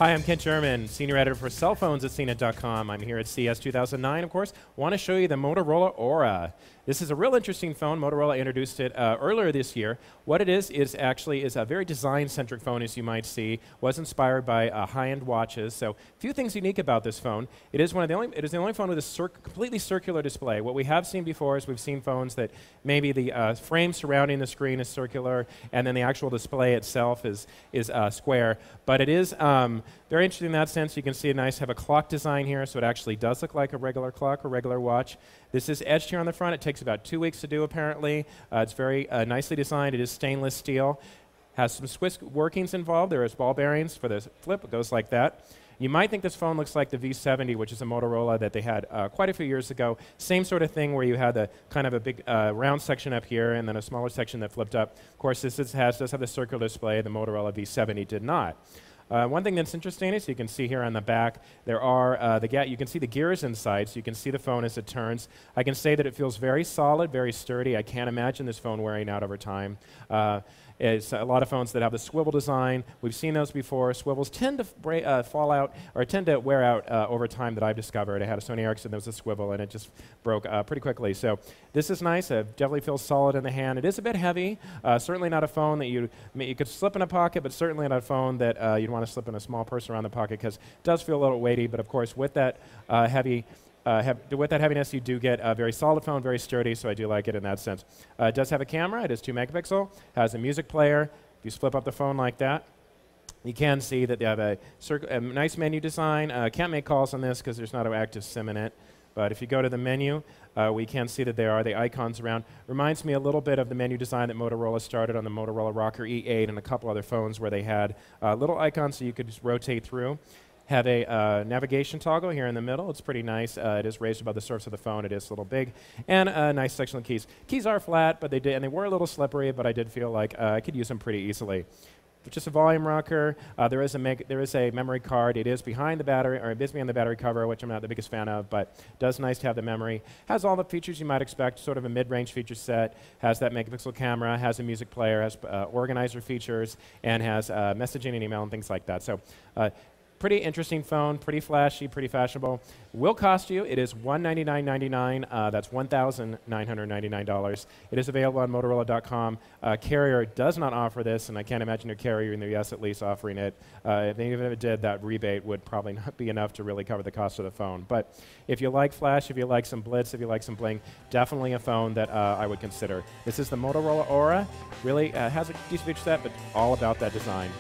Hi, I'm Kent Sherman, Senior Editor for Cell Phones at CNET.com. I'm here at CES 2009, of course. Want to show you the Motorola Aura. This is a real interesting phone. Motorola introduced it earlier this year. What it is actually a very design-centric phone, as you might see. Was inspired by high-end watches. So, a few things unique about this phone. It is the only phone with a completely circular display. What we have seen before is we've seen phones that maybe the frame surrounding the screen is circular, and then the actual display itself is square. But it is very interesting in that sense. You can see have a clock design here, so it actually does look like a regular clock or regular watch. This is etched here on the front. It takes about 2 weeks to do, apparently. It's very nicely designed. It is stainless steel. Has some Swiss workings involved. There is ball bearings for the flip. It goes like that. You might think this phone looks like the V70, which is a Motorola that they had quite a few years ago. Same sort of thing where you had the kind of a big round section up here and then a smaller section that flipped up. Of course, this does have the circular display. The Motorola V70 did not. One thing that's interesting is you can see here on the back, there are you can see the gears inside, so you can see the phone as it turns. I can say that it feels very solid, very sturdy. I can't imagine this phone wearing out over time. It's a lot of phones that have the swivel design. We've seen those before. Swivels tend to fall out or tend to wear out over time that I've discovered. I had a Sony Ericsson that was a swivel, and it just broke pretty quickly. So this is nice. It definitely feels solid in the hand. It is a bit heavy. Certainly not a phone that you could slip in a pocket, but certainly not a phone that you'd want to slip in a small purse around the pocket because it does feel a little weighty. But of course, with that with that heaviness, you do get a very solid phone, very sturdy, so I do like it in that sense. It does have a camera. It is 2 megapixel. Has a music player. If you flip up the phone like that, you can see that they have a nice menu design. Can't make calls on this because there's not an active SIM in it. But if you go to the menu, we can see that there are the icons around. Reminds me a little bit of the menu design that Motorola started on the Motorola Rocker E8 and a couple other phones where they had little icons so you could just rotate through. Have a navigation toggle here in the middle. It's pretty nice. It is raised above the surface of the phone. It is a little big. And a nice section of keys. Keys are flat, but they were a little slippery, but I did feel like I could use them pretty easily. Just a volume rocker. There is a memory card. It is behind the battery, or it is behind the battery cover, which I'm not the biggest fan of, but does nice to have the memory. Has all the features you might expect, sort of a mid-range feature set. Has that megapixel camera, has a music player, has organizer features, and has messaging and email and things like that. So. Pretty interesting phone, pretty flashy, pretty fashionable. Will cost you, it is $199.99. That's $1,999. It is available on Motorola.com. Carrier does not offer this, and I can't imagine a carrier in the US at least offering it. If it did, that rebate would probably not be enough to really cover the cost of the phone. But if you like flash, if you like some blitz, if you like some bling, definitely a phone that I would consider. This is the Motorola Aura. Really has a decent feature set, but all about that design.